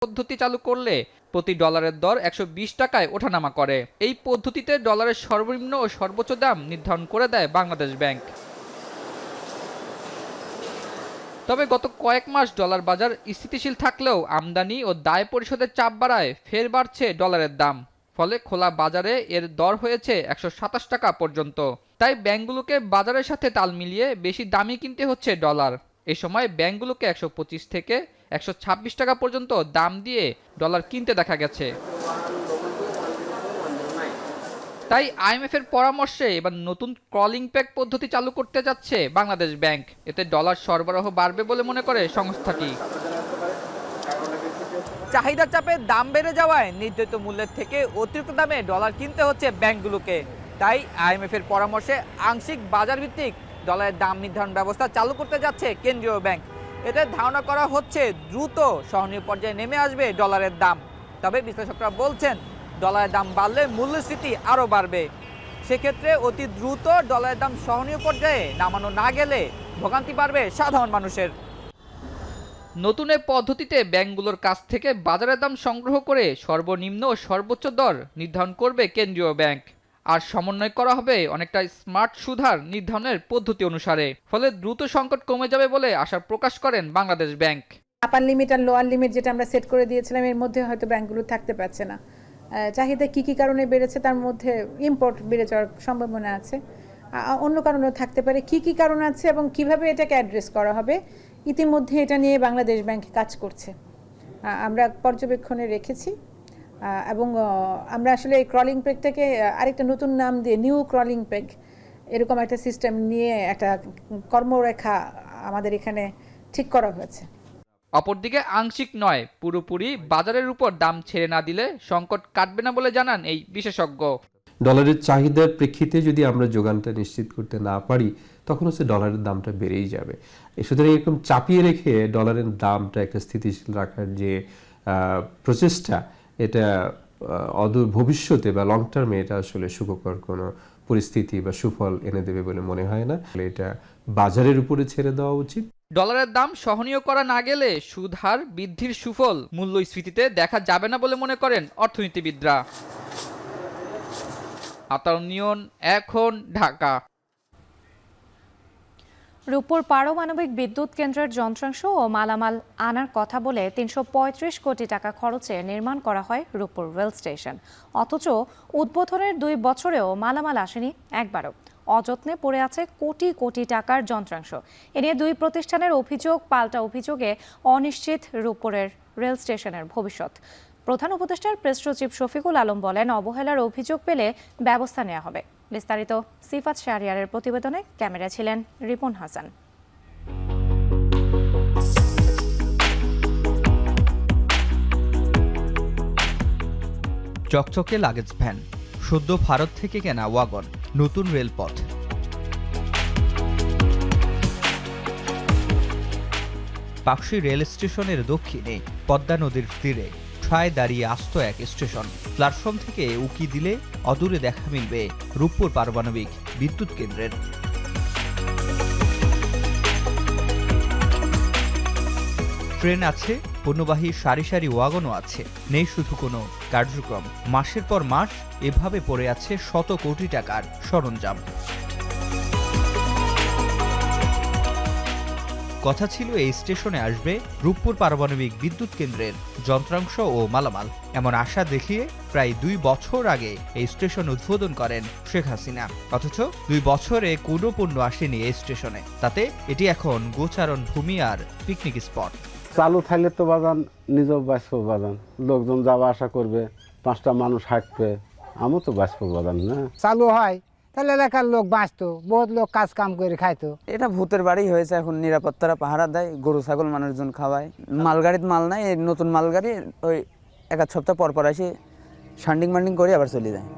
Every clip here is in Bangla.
পদ্ধতি চালু করলে প্রতি ডলারের দর ১২০ টাকায় ওঠানামা করে। এই পদ্ধতিতে ডলারের সর্বনিম্ন ও সর্বোচ্চ দাম নির্ধারণ করে দেয় বাংলাদেশ ব্যাংক। তবে গত কয়েক মাস ডলার বাজার স্থিতিশীল থাকলেও আমদানি ও দায় পরিশোধের চাপ বাড়ায় ফের বাড়ছে ডলারের দাম। ফলে খোলা বাজারে এর দর হয়েছে ১২৭ টাকা পর্যন্ত। তাই ব্যাংকগুলোকে বাজারের সাথে তাল মিলিয়ে বেশি দামে কিনতে হচ্ছে ডলার। এ সময় ব্যাংকগুলোকে ১২৫ থেকে ১২৬ টাকা পর্যন্ত দাম দিয়ে ডলার কিনতে দেখা গেছে। তাই আইএমএফ এর পরামর্শে এবার নতুন ক্রলিং পেগ পদ্ধতি চালু করতে যাচ্ছে বাংলাদেশ ব্যাংক। এতে ডলার সরবরাহ বাড়বে বলে মনে করে সংস্থাটি। চাহিদার চাপে দাম বেড়ে যাওয়ায় নির্ধারিত মূল্যের থেকে অতিরিক্ত দামে ডলার কিনতে হচ্ছে ব্যাংকগুলোকে। তাই আইএমএফ এর পরামর্শে আংশিক বাজার ভিত্তিক ডলারের দাম নির্ধারণ ব্যবস্থা চালু করতে যাচ্ছে কেন্দ্রীয় ব্যাংক। এতে ধারণা করা হচ্ছে দ্রুত সহনীয় পর্যায়ে নেমে আসবে ডলারের দাম। তবে বিশ্লেষকরা বলছেন ডলারের দাম বাড়লে মূল্যস্ফীতি আরও বাড়বে। সেক্ষেত্রে অতি দ্রুত ডলারের দাম সহনীয় পর্যায়ে নামানো না গেলে ভোগান্তি বাড়বে সাধারণ মানুষের। নতুন এই পদ্ধতিতে ব্যাংকগুলোর কাছ থেকে বাজারের দাম সংগ্রহ করে সর্বনিম্ন ও সর্বোচ্চ দর নির্ধারণ করবে কেন্দ্রীয় ব্যাংক। আর সমন্বয় করা হবে অনেকটা স্মার্ট সুদহার নির্ধারণের পদ্ধতি অনুসারে। ফলে দ্রুত সংকট কমে যাবে বলে আশা প্রকাশ করেন বাংলাদেশ ব্যাংক। আপার লিমিট আর লোয়ার লিমিট যেটা আমরা সেট করে দিয়েছিলাম, এর মধ্যে হয়তো ব্যাংকগুলো থাকতে পারছে না। চাহিদা কি কি কারণে বেড়েছে, তার মধ্যে ইম্পোর্ট বেড়ে যাওয়ার সম্ভাবনা আছে, অন্য কারণেও থাকতে পারে। কি কি কারণ আছে এবং কিভাবে এটাকে অ্যাড্রেস করা হবে, ইতিমধ্যে এটা নিয়ে বাংলাদেশ ব্যাংক কাজ করছে। আমরা পর্যবেক্ষণে রেখেছি এবং আমরা আসলে এই ক্রলিং পেগটাকে আরেকটা নতুন নাম দিয়ে নিউ ক্রলিং পেগ এরকম একটা সিস্টেম নিয়ে একটা কর্মরেখা আমাদের এখানে ঠিক করা হয়েছে। অপরদিকে আংশিক নয়, পুরোপুরি বাজারের উপর দাম ছেড়ে না দিলে সংকট কাটবে না বলে জানান এই বিশেষজ্ঞ। ডলারের চাহিদার প্রেক্ষিতে যদি আমরা যোগানটা নিশ্চিত করতে না পারি, তখন হচ্ছে ডলারের দামটা বেড়েই যাবে। সুতরাং এরকম চাপিয়ে রেখে ডলারের দামটা একটা স্থিতিশীল রাখার যে প্রচেষ্টা, এটা অদূর ভবিষ্যতে বা লং টার্মে এটা আসলে সুখকর কোনো পরিস্থিতি বা সুফল এনে দেবে বলে মনে হয় না। এটা বাজারের উপরে ছেড়ে দেওয়া উচিত। ডলারের দাম সহনীয় করা না গেলে সুদ হার বৃদ্ধির সুফল মূল্যস্ফীতিতে দেখা যাবে না বলে মনে করেন অর্থনীতিবিদরা। আতাউর নিয়ন, এখন, ঢাকা। রূপপুর পারমাণবিক বিদ্যুৎ কেন্দ্রের যন্ত্রাংশ ও মালামাল আনার কথা বলে ৩৩৫ কোটি টাকা খরচে নির্মাণ করা হয় রূপপুর রেল স্টেশন। অথচ উদ্বোধনের ২ বছরেও মালামাল আসেনি একবারও। অযত্নে পড়ে আছে কোটি কোটি টাকার যন্ত্রাংশ। এ নিয়ে ২ প্রতিষ্ঠানের অভিযোগ পাল্টা অভিযোগে অনিশ্চিত রূপপুরের রেল স্টেশনের ভবিষ্যৎ। প্রধান উপদেষ্টার প্রেস সচিব শফিকুল আলম বলেন, অবহেলার অভিযোগ পেলে ব্যবস্থা নেওয়া হবে। বিস্তারিত সিফাত শাহরিয়ারের প্রতিবেদনে, ক্যামেরা ছিলেন রিপন হাসান। চকচকে লাগেজ ভ্যান, সদ্য ভারত থেকে কেনা ওয়াগন, নতুন রেলপথ। পাকশী রেল স্টেশনের দক্ষিণে পদ্মা নদীর তীরে ঠায় দাঁড়িয়ে আস্ত এক স্টেশন। প্ল্যাটফর্ম থেকে উকি দিলে অদূরে দেখা মিলবে রূপপুর পারমাণবিক বিদ্যুৎ কেন্দ্রের। ট্রেন আছে, পণ্যবাহী সারি সারি ওয়াগনও আছে। নেই শুধু কোনো কার্যক্রম। মাসের পর মাস এভাবে পড়ে আছে শত কোটি টাকার সরঞ্জাম। কথা ছিল এই স্টেশনে আসবে রূপপুর পারমাণবিক বিদ্যুৎ কেন্দ্রের যন্ত্রাংশ ও মালামাল। এমন আশা দেখিয়ে প্রায় ২ বছর আগে এই স্টেশন উদ্বোধন করেন শেখ হাসিনা। অথচ ২ বছরে কোনো পণ্য আসেনি এই স্টেশনে। তাতে এটি এখন গোচারণ ভূমি আর পিকনিক স্পট। চালু থাকলে তো বাজান নিজেও বাঁচবো, বাজান লোকজন যাওয়া আসা করবে, 5টা মানুষ হাঁটবে, আমিও তো বাঁচবো বাজান। না চালু হয় তাহলে এলাকার লোক বাঁচতো, বহুত লোক কাজ কাম করে খাইতো। এটা ভূতের বাড়ি হয়েছে, এখন নিরাপত্তারা পাহারা দেয়, গরু ছাগল মানুষজন খাওয়ায়। মালগাড়িতে মাল নাই, এই নতুন মালগাড়ি ওই 1 সপ্তাহ পর পর আসে শান্ডিং মান্ডিং করে আবার চলে যায়।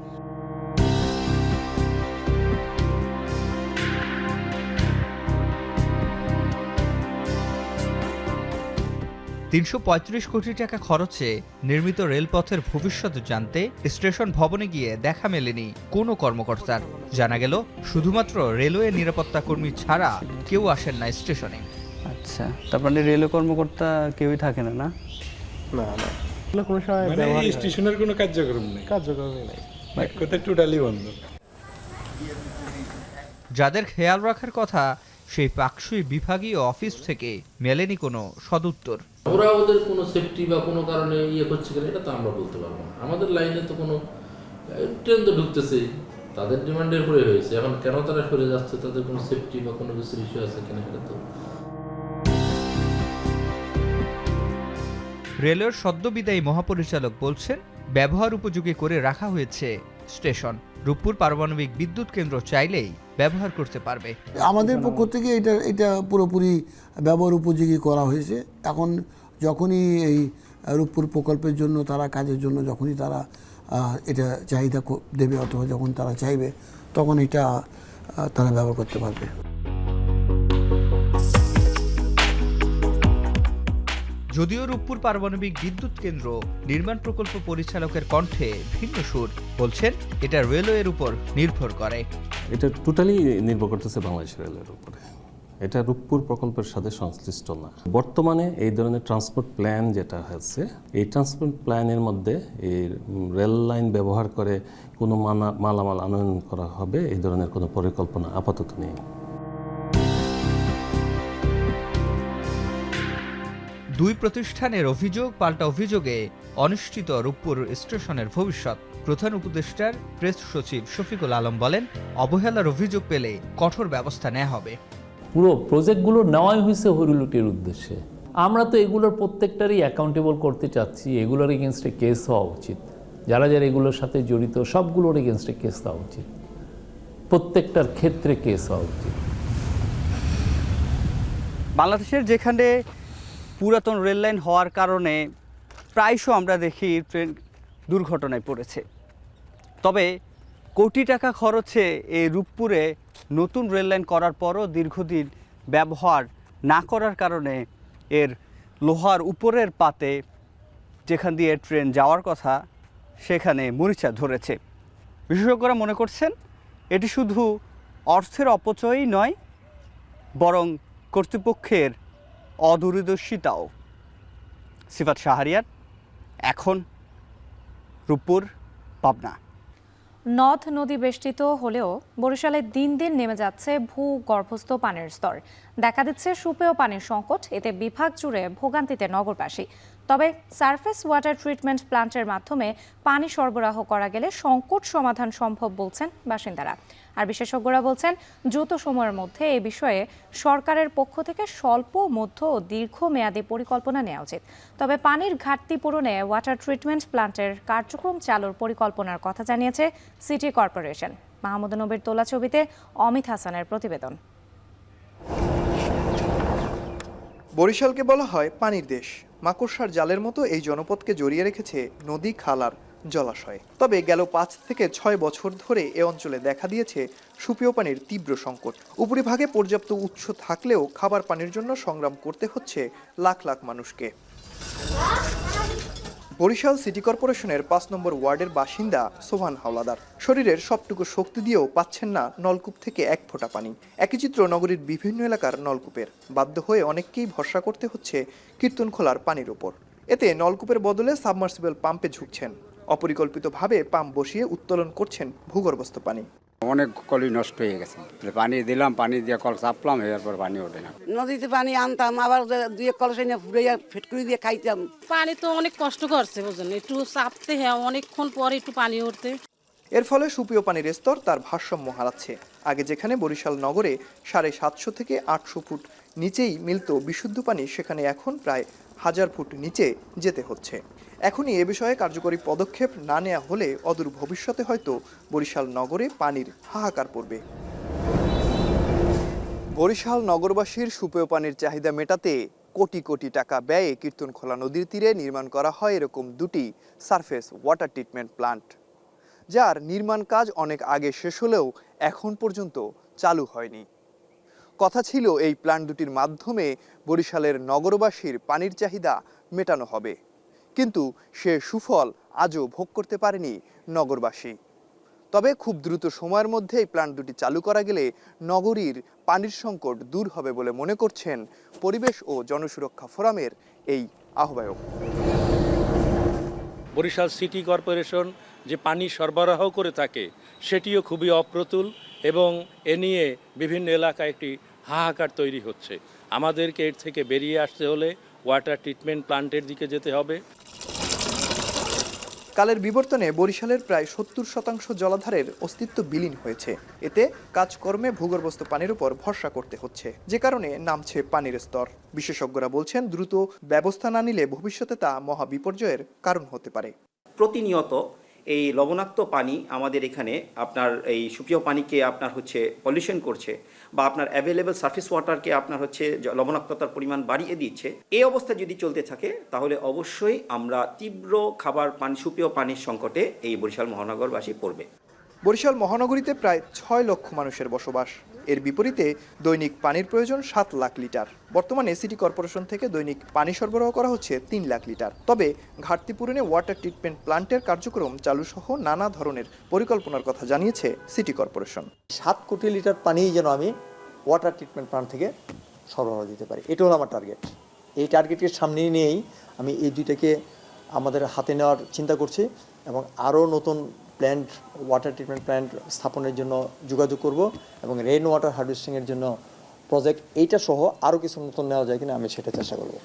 ৩৩৫ কোটি টাকা খরচে নির্মিত রেলপথের ভবিষ্যৎ জানতে স্টেশন ভবনে গিয়ে দেখা মেলেনি কোনো কর্মকর্তার। জানা গেল শুধুমাত্র রেলওয়ে নিরাপত্তা কর্মী ছাড়া কেউ আসেন না স্টেশনে। আচ্ছা, তারপরে রেলওয়ে কর্মকর্তা কেউই থাকে না? না, না না কোনো সময় মানে এই স্টেশনের কোনো কার্যক্রম নেই, কার্যক্রমই নাই, এক কথায় টোটালি বন্ধ। যাদের খেয়াল রাখার কথা সেই পাকসুই বিভাগীয় অফিস থেকে মেলেনি কোনো সদুত্তর। ওরা ওদের কোনো সেফটি বা কোনো কারণে ইয়ে করছে কিনা এটা তো আমরা বলতে পারবো না। আমাদের লাইনে তো কোনো ট্রেন তো ঢুকতেছে, তাদের ডিমান্ডের উপরে হয়েছে। এখন কেন তারা সরে যাচ্ছে, তাদের কোনো সেফটি বা কোনো কিছুর ইস্যু আছে কিনা এটা তো। রেলের সদ্যবিদায়ী মহাপরিচালক বলছেন, ব্যবহার উপযোগী করে রাখা হয়েছে স্টেশন। রূপপুর পারমাণবিক বিদ্যুৎ কেন্দ্র চাইলেই ব্যবহার করতে পারবে। আমাদের পক্ষ থেকে এটা পুরোপুরি ব্যবহার উপযোগী করা হয়েছে। এখন যখনই এই রূপপুর প্রকল্পের জন্য তারা কাজের জন্য যখনই তারা এটা চাহিদা দেবে অথবা যখন তারা চাইবে তখন এটা তারা ব্যবহার করতে পারবে। যদিও রূপপুর পারমাণবিক বিদ্যুৎ কেন্দ্র নির্মাণ প্রকল্প পরিচালকের কণ্ঠে ভিন্ন সুর। বলছেন এটা রেলওয়ের উপর নির্ভর করে। এটা টোটালি নির্ভর করতেছে বাংলাদেশ রেলের উপরে, এটা রূপপুর প্রকল্পের সাথে সংশ্লিষ্ট না। বর্তমানে এই ধরনের ট্রান্সপোর্ট প্ল্যান যেটা হচ্ছে, এই ট্রান্সপোর্ট প্ল্যানের মধ্যে এই রেল লাইন ব্যবহার করে কোনো মালামাল আনয়ন করা হবে এই ধরনের কোনো পরিকল্পনা আপাতত নেই। দুই প্রতিষ্ঠানের অভিযোগ পাল্টা অভিযোগে অনিশ্চিত রূপপুর স্টেশনের ভবিষ্যৎ। প্রধান উপদেষ্টার প্রেস সচিব শফিকুল আলম বলেন, অবহেলার অভিযোগ পেলে কঠোর ব্যবস্থা নেওয়া হবে। পুরো প্রজেক্টগুলো নেওয়াই হয়েছে হরিলুটির উদ্দেশ্যে। আমরা তো এগুলোর প্রত্যেকটারই অ্যাকাউন্টেবল করতে চাচ্ছি, এগুলোর এগেনস্টে কেস হওয়া উচিত। যারা যারা এগুলোর সাথে জড়িত সবগুলোর এগেনস্টে কেস হওয়া উচিত, প্রত্যেকটার ক্ষেত্রে কেস হওয়া উচিত। বাংলাদেশের যেখানে পুরাতন রেল লাইন হওয়ার কারণে প্রায়শ আমরা দেখি ট্রেন দুর্ঘটনায় পড়েছে, তবে কোটি টাকা খরচে এই রূপপুরে নতুন রেল লাইন করার পরও দীর্ঘদিন ব্যবহার না করার কারণে এর লোহার উপরের পাতে যেখান দিয়ে ট্রেন যাওয়ার কথা সেখানে মরিচা ধরেছে। বিশেষজ্ঞরা মনে করছেন এটি শুধু অর্থের অপচয়ই নয়, বরং কর্তৃপক্ষের অদূরদর্শিতাও। সিফাত শাহরিয়ার, এখন, রূপপুর, পাবনা। নদ নদী বেষ্টিত হলেও বরিশালে দিন দিন নেমে যাচ্ছে ভূগর্ভস্থ পানির স্তর। দেখা দিচ্ছে সুপেয় পানির সংকট, এতে বিভাগ জুড়ে ভোগান্তিতে নগরবাসী। তবে সারফেস ওয়াটার ট্রিটমেন্ট প্ল্যান্টের মাধ্যমে পানি সরবরাহ করা গেলে সংকট সমাধান সম্ভব বলছেন বাসিন্দারা। আর বিশেষজ্ঞরা বলছেন, দ্রুত সময়ের মধ্যে এ বিষয়ে সরকারের পক্ষ থেকে স্বল্প, মধ্য ও দীর্ঘমেয়াদী পরিকল্পনা নেওয়া উচিত। তবে পানির ঘাটতি পূরণে ওয়াটার ট্রিটমেন্ট প্ল্যান্টের কার্যক্রম চালুর পরিকল্পনার কথা জানিয়েছে সিটি কর্পোরেশন। মাহমুদ নবীর তোলা ছবিতে অমিত হাসানের প্রতিবেদন। বরিশালকে বলা হয় পানির দেশ। মাকড়সার জালের মতো এই জনপদকে জড়িয়ে রেখেছে নদী, খাল আর জলাশয়। তবে গেল 5 থেকে 6 বছর ধরে এ অঞ্চলে দেখা দিয়েছে সুপেয় পানির তীব্র সংকট। উপরিভাগে পর্যাপ্ত উৎস থাকলেও খাবার পানির জন্য সংগ্রাম করতে হচ্ছে লাখ লাখ মানুষকে। বরিশাল সিটি কর্পোরেশনের 5 নম্বর ওয়ার্ডের বাসিন্দা সোহান হাওলাদার। শরীরের সবটুকু শক্তি দিয়েও পাচ্ছেন না নলকূপ থেকে এক ফোঁটা পানি। একই চিত্র নগরীর বিভিন্ন এলাকার নলকূপের। বাধ্য হয়ে অনেককেই ভরসা করতে হচ্ছে কীর্তনখোলার পানির ওপর। এতে নলকূপের বদলে সাবমার্সিবল পাম্পে ঝুঁকছেন। অপরিকল্পিতভাবে পাম্প বসিয়ে উত্তোলন করছেন ভূগর্ভস্থ পানি। অনেক কলই নষ্ট হয়ে গেছে, পানি দিলাম, পানি দিয়ে কল চাপলাম, এরপর পানি ওঠে না। নদীতে পানি আনতাম, আবার দুই এক কলসে নিয়ে ফুরাইয়া ফেটকুড়ি দিয়ে খাইতাম। পানি তো অনেক কষ্ট করছে, বুঝলেন, একটু চাপতে হ্যাঁ অনেকক্ষণ পরে একটু পানি উঠতে। এর ফলে সুপেয় পানির স্তর তার ভারসাম্য হারাচ্ছে। আগে যেখানে বরিশাল নগরে 750 থেকে 800 ফুট নিচেই মিলত বিশুদ্ধ পানি, সেখানে এখন প্রায় 1000 ফুট নিচে যেতে হচ্ছে। এখনই এ বিষয়ে কার্যকরী পদক্ষেপ না নেওয়া হলে অদূর ভবিষ্যতে হয়তো বরিশাল নগরে পানির হাহাকার পড়বে। বরিশাল নগরবাসীর সুপেয় পানির চাহিদা মেটাতে কোটি কোটি টাকা ব্যয়ে কীর্তনখোলা নদীর তীরে নির্মাণ করা হয় এরকম 2টি সারফেস ওয়াটার ট্রিটমেন্ট প্ল্যান্ট, যার নির্মাণ কাজ অনেক আগে শেষ হলেও এখন পর্যন্ত চালু হয়নি। কথা ছিল এই প্ল্যান্ট দুটির মাধ্যমে বরিশালের নগরবাসীর পানির চাহিদা মেটানো হবে, কিন্তু সে সুফল আজও ভোগ করতে পারেনি নগরবাসী। তবে খুব দ্রুত সময়ের মধ্যে এই প্ল্যান্ট দুটি চালু করা গেলে নগরীর পানির সংকট দূর হবে বলে মনে করছেন পরিবেশ ও জনসুরক্ষা ফোরামের এই আহ্বায়ক। বরিশাল সিটি কর্পোরেশন যে পানি সরবরাহ করে থাকে সেটিও খুবই অপ্রতুল এবং এ নিয়ে বিভিন্ন এলাকায় একটি হাহাকার তৈরি হচ্ছে। আমাদেরকে এর থেকে বেরিয়ে আসতে হলে ওয়াটার ট্রিটমেন্ট প্ল্যান্টের দিকে যেতে হবে। কালের বিবর্তনে বরিশালের প্রায় ৭০% জলাধারের অস্তিত্ব বিলীন হয়েছে। এতে কাজকর্মে ভূগর্ভস্থ পানির উপর ভরসা করতে হচ্ছে, যে কারণে নামছে পানির স্তর। বিশেষজ্ঞরা বলছেন, দ্রুত ব্যবস্থা না নিলে ভবিষ্যতে তা মহাবিপর্যয়ের কারণ হতে পারে। প্রতিনিয়ত এই লবণাক্ত পানি আমাদের এখানে আপনার এই সুপেয় পানিকে আপনার হচ্ছে পলিউশন করছে, বা আপনার অ্যাভেলেবল সারফেস ওয়াটারকে আপনার হচ্ছে লবণাক্ততার পরিমাণ বাড়িয়ে দিচ্ছে। এই অবস্থা যদি চলতে থাকে তাহলে অবশ্যই আমরা তীব্র খাবার পানি সুপেয় পানির সংকটে এই বরিশাল মহানগরবাসী পড়বে। বরিশাল মহানগরীতে প্রায় ৬ লক্ষ মানুষের বসবাস। এর বিপরীতে দৈনিক পানির প্রয়োজন ৭ লাখ লিটার। বর্তমানে সিটি কর্পোরেশন থেকে দৈনিক পানি সরবরাহ করা হচ্ছে ৩ লাখ লিটার। তবে ঘাটতি পূরণে ওয়াটার ট্রিটমেন্ট প্ল্যান্টের কার্যক্রম চালু সহ নানা ধরনের পরিকল্পনার কথা জানিয়েছে সিটি কর্পোরেশন। ৭ কোটি লিটার পানি যেন আমি ওয়াটার ট্রিটমেন্ট প্ল্যান্ট থেকে সরবরাহ দিতে পারি, এটা হলো আমার টার্গেট। এই টার্গেটের সামনে নিয়েই আমি এই দুইটাকে আমাদের হাতে নেওয়ার চিন্তা করছি এবং আরও নতুন প্ল্যান্ট, ওয়াটার ট্রিটমেন্ট প্ল্যান্ট স্থাপনের জন্য যোগাযোগ করব এবং রেইন ওয়াটার হারভেস্টিংয়ের জন্য প্রজেক্ট এইটা সহ আরও কিছু নতুন নেওয়া যায় কিনা আমি সেটা চেষ্টা করব।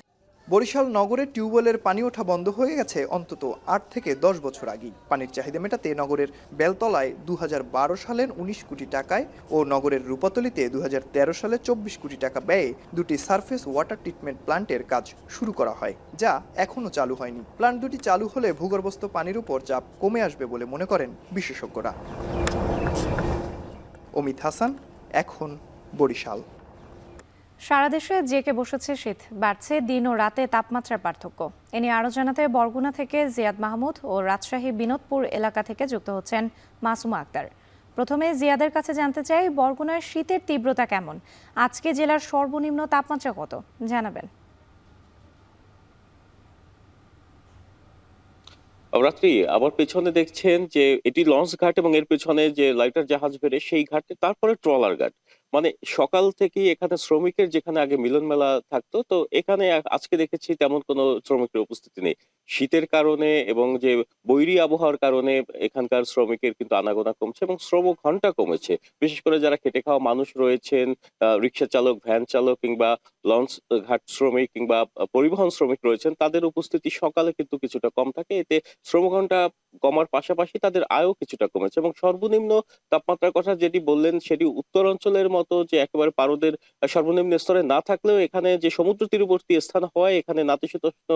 বরিশাল নগরে টিউবওয়েলের পানি ওঠা বন্ধ হয়ে গেছে অন্তত ৮ থেকে ১০ বছর আগেই। পানির চাহিদা মেটাতে নগরের বেলতলায় ২০১২ সালের ১৯ কোটি টাকায় ও নগরের রূপাতলীতে ২০১৩ সালে ২৪ কোটি টাকা ব্যয়ে দুটি সারফেস ওয়াটার ট্রিটমেন্ট প্ল্যান্টের কাজ শুরু করা হয়, যা এখনও চালু হয়নি। প্ল্যান্ট দুটি চালু হলে ভূগর্ভস্থ পানির উপর চাপ কমে আসবে বলে মনে করেন বিশেষজ্ঞরা। অমিত হাসান, এখন বরিশাল। সারা দেশে জেঁকে বসেছে শীত, বাড়ছে দিন ও রাতে তাপমাত্রার পার্থক্য। এ নিয়ে আরও জানাতে বরগুনা থেকে জিয়াদ মাহমুদ ও রাজশাহী বিনোদপুর এলাকা থেকে যুক্ত হচ্ছেন মাসুমা আক্তার। প্রথমে জিয়াদের কাছে জানতে চাই, বরগুনার শীতের তীব্রতা কেমন, আজকে জেলার সর্বনিম্ন তাপমাত্রা কত জানাবেন। রাত্রি আবার পেছনে দেখছেন যে এটি লঞ্চ ঘাট এবং এর পেছনে যে লাইটার জাহাজ বেড়ে সেই ঘাটে, তারপরে ট্রলার ঘাট। মানে সকাল থেকেই এখানে শ্রমিকের যেখানে আগে মিলন মেলা থাকতো, তো এখানে আজকে দেখেছি তেমন কোনো শ্রমিকের উপস্থিতি নেই। শীতের কারণে এবং যে বৈরী আবহাওয়ার কারণে এখানকার শ্রমিকের কিন্তু আনাগোনা কমছে এবং শ্রম ঘন্টা কমেছে। বিশেষ করে যারা খেটে খাওয়া মানুষ রয়েছেন, রিক্সা চালক, ভ্যান চালক কিংবা লঞ্চ ঘাট শ্রমিক কিংবা পরিবহন শ্রমিক রয়েছেন, তাদের উপস্থিতি সকালে কিন্তু কিছুটা কম থাকে। এতে শ্রমঘন্টা কমার পাশাপাশি তাদের আয়ও কিছুটা কমেছে। এবং সর্বনিম্ন তাপমাত্রার কথা যেটি বললেন, সেটি উত্তরাঞ্চলের মতো যে একেবারে পারদের সর্বনিম্ন স্তরে না থাকলেও এখানে যে সমুদ্র তীরবর্তী স্থান হয়, এখানে নাতিশীতোষ্ণ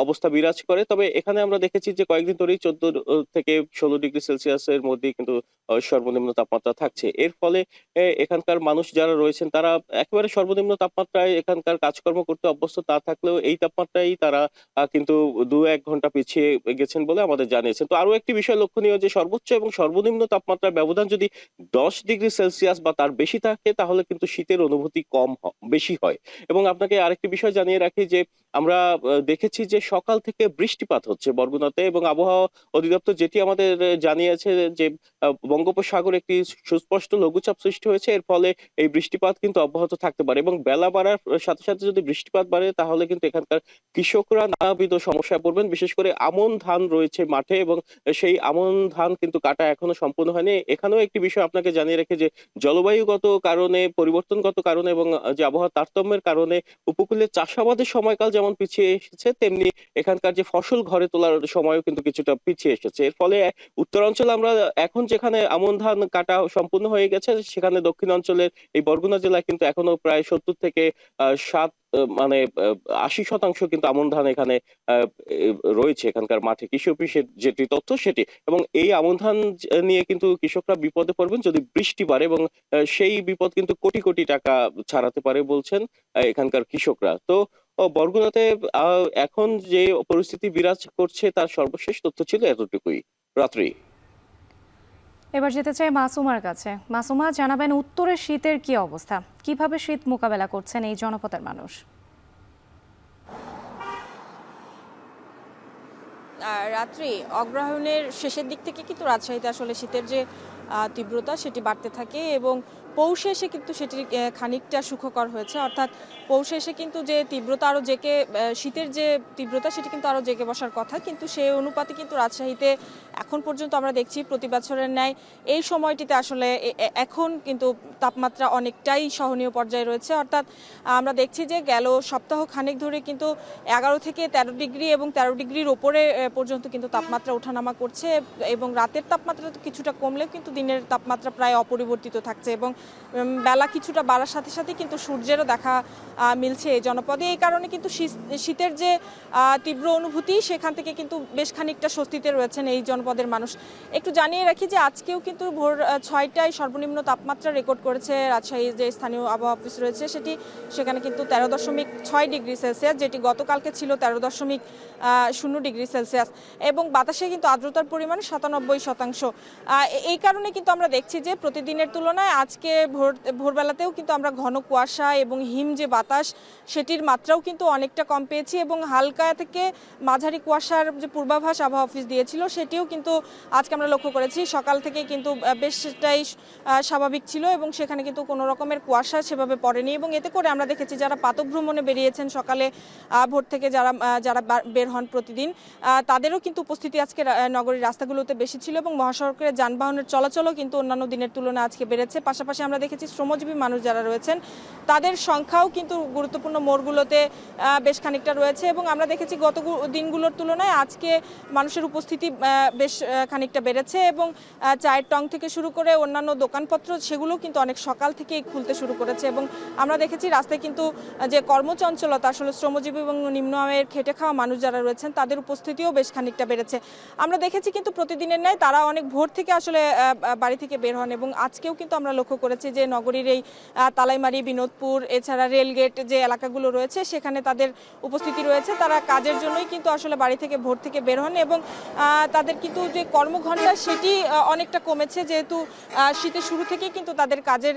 অবস্থা বিরাজ করে। তবে এখানে আমরা দেখেছি যে কয়েকদিন ধরেই ১৪ থেকে ১৬ ডিগ্রি সেলসিয়াসের মধ্যেই কিন্তু সর্বনিম্ন তাপমাত্রা থাকছে। এর ফলে এখানকার মানুষ যারা রয়েছেন তারা একেবারে সর্বনিম্ন তাপমাত্রায় এখানকার কাজকর্ম করতে অভ্যস্ত না থাকলেও এই তাপমাত্রায় তারা কিন্তু ২-১ ঘন্টা পিছিয়ে গেছেন বলে আমাদের জানিয়েছেন। তো আরো একটি বিষয় লক্ষণীয় যে সর্বোচ্চ এবং সর্বনিম্ন তাপমাত্রার ব্যবধান যদি ১০ ডিগ্রি সেলসিয়াস বা তার বেশি থাকে, তাহলে কিন্তু শীতের অনুভূতি বেশি হয়। এবং আপনাকে আরেকটি বিষয় জানিয়ে রাখি যে আমরা দেখেছি যে সকাল থেকে বৃষ্টিপাত হচ্ছে বরগুনাতে, এবং আবহাওয়া অধিদপ্তর যেটি আমাদের জানিয়েছে যে বঙ্গোপসাগরে একটি সুস্পষ্ট লঘুচাপ সৃষ্টি হয়েছে। এর ফলে এই বৃষ্টিপাত কিন্তু অব্যাহত থাকতে পারে এবং বেলা বাড়ার সাথে সাথে যদি বৃষ্টিপাত বাড়ে, তাহলে কিন্তু এখানকার কৃষকরা নানাবিধ সমস্যায় পড়বেন। বিশেষ করে আমন ধান রয়েছে মাঠে এবং সেই আমন ধান কিন্তু কাটা এখনো সম্পূর্ণ হয়নি। এখানেও একটি বিষয় আপনাকে জানিয়ে রেখে যে জলবায়ুগত কারণে, পরিবর্তনগত কারণে এবং যে আবহাওয়া তারতম্যের কারণে উপকূলের চাষাবাদের সময়কাল যেমন পিছিয়ে এসেছে, তেমনি এখানকার যে ফসল ঘরে তোলার সময়ও কিন্তু কিছুটা পিছিয়ে এসেছে। এর ফলে উত্তরাঞ্চলে আমরা এখন যেখানে আমন ধান কাটা সম্পূর্ণ হয়ে গেছে, সেখানে দক্ষিণাঞ্চলের এই বরগুনা জেলায় কিন্তু এখনো প্রায় ৭০ থেকে ৮০% কিন্তু আমন ধান এখানে রয়েছে এখানকার মাঠে। কৃষি অফিসের যেটি তথ্য সেটি, এবং এই আমন ধান নিয়ে কিন্তু কৃষকরা বিপদে পড়বেন যদি বৃষ্টি বাড়ে, এবং সেই বিপদ কিন্তু কোটি কোটি টাকা ছাড়াতে পারে বলছেন এখানকার কৃষকরা। তো বরগুনাতে এখন যে পরিস্থিতি বিরাজ করছে তার সর্বশেষ তথ্য ছিল এতটুকুই। রাত্রি এবার যেতে চাই মাসুমার কাছে। মাসুমা, জানাবেন উত্তরের শীতের কি অবস্থা, কিভাবে শীত মোকাবেলা করছেন এই জনপদের মানুষ? রাত্রি অগ্রহায়ণের শেষের দিক থেকে কিন্তু রাজশাহীতে আসলে শীতের যে তীব্রতা সেটি বাড়তে থাকে এবং পৌষে এসে কিন্তু সেটি খানিকটা সুখকর হয়েছে, অর্থাৎ পৌষে এসে কিন্তু যে তীব্রতা আরও জেকে, শীতের যে তীব্রতা সেটি কিন্তু আরও জেকে বসার কথা, কিন্তু সেই অনুপাতে কিন্তু রাজশাহীতে এখন পর্যন্ত আমরা দেখছি প্রতি বছরের ন্যায় এই সময়টিতে আসলে এখন কিন্তু তাপমাত্রা অনেকটাই সহনীয় পর্যায়ে রয়েছে। অর্থাৎ আমরা দেখছি যে গেল সপ্তাহ খানেক ধরে কিন্তু 11 থেকে 13 ডিগ্রি এবং 13 ডিগ্রির ওপরে পর্যন্ত কিন্তু তাপমাত্রা ওঠানামা করছে, এবং রাতের তাপমাত্রা তো কিছুটা কমলেও কিন্তু দিনের তাপমাত্রা প্রায় অপরিবর্তিত থাকছে, এবং বেলা কিছুটা বাড়ার সাথে সাথে কিন্তু সূর্যেরও দেখা মিলছে এই জনপদে। এই কারণে কিন্তু শীতের যে তীব্র অনুভূতি সেখান থেকে কিন্তু বেশ খানিকটা স্বস্তিতে রয়েছেন এই জনপদের মানুষ। একটু জানিয়ে রাখি যে আজকেও কিন্তু ভোর 6টায় সর্বনিম্ন তাপমাত্রা রেকর্ড করেছে রাজশাহী যে স্থানীয় আবহাওয়া অফিস রয়েছে সেখানে কিন্তু 13.6 ডিগ্রি সেলসিয়াস, যেটি গতকালকে ছিল 13.0 ডিগ্রি সেলসিয়াস, এবং বাতাসে কিন্তু আর্দ্রতার পরিমাণ 97%। এই কারণে কিন্তু আমরা দেখছি যে প্রতিদিনের তুলনায় আজকে ভোরবেলাতেও কিন্তু আমরা ঘন কুয়াশা এবং হিম যে বাতাস সেটির মাত্রাও কিন্তু অনেকটা কম পেয়েছি, এবং হালকা থেকে মাঝারি কুয়াশার যে পূর্বাভাস আবহাওয়া অফিস দিয়েছিল সেটিও কিন্তু আজকে আমরা লক্ষ্য করেছি সকাল থেকে কিন্তু বেশ সেটাই স্বাভাবিক ছিল, এবং সেখানে কিন্তু কোনো রকমের কুয়াশা সেভাবে পড়েনি। এবং এতে করে আমরা দেখেছি যারা প্রাতঃ ভ্রমণে বেরিয়েছেন সকালে ভোর থেকে যারা বের হন প্রতিদিন, তাদেরও কিন্তু উপস্থিতি আজকে নগরীর রাস্তাগুলোতে বেশি ছিল, এবং মহাসড়কের যানবাহনের চলাচলও কিন্তু অন্যান্য দিনের তুলনায় আজকে বেড়েছে। পাশাপাশি আমরা দেখেছি শ্রমজীবী মানুষ যারা রয়েছেন তাদের সংখ্যাও কিন্তু গুরুত্বপূর্ণ মোড়গুলোতে বেশ খানিকটা রয়েছে, এবং আমরা দেখেছি গত দিনগুলোর তুলনায় আজকে মানুষের উপস্থিতি বেশ খানিকটা বেড়েছে, এবং চায়ের টং থেকে শুরু করে অন্যান্য দোকানপত্র সেগুলো কিন্তু অনেক সকাল থেকেই খুলতে শুরু করেছে, এবং আমরা দেখেছি রাস্তায় কিন্তু যে কর্মচঞ্চলতা, আসলে শ্রমজীবী এবং নিম্ন আয়ের খেটে খাওয়া মানুষ যারা রয়েছেন তাদের উপস্থিতিও বেশ খানিকটা বেড়েছে। আমরা দেখেছি কিন্তু প্রতিদিনের ন্যায় তারা অনেক ভোর থেকে আসলে বাড়ি থেকে বের হন, এবং আজকেও কিন্তু আমরা লক্ষ্য করেছি যে নগরীর এই তালাইমারি, বিনোদপুর, এছাড়া রেলগেট যে এলাকাগুলো রয়েছে সেখানে তাদের উপস্থিতি রয়েছে। তারা কাজের জন্যই কিন্তু আসলে বাড়ি থেকে ভোর থেকে বের হন, এবং তাদের কিন্তু যে কর্মঘণ্টা সেটি অনেকটা কমেছে, যেহেতু শীতের শুরু থেকেই কিন্তু তাদের কাজের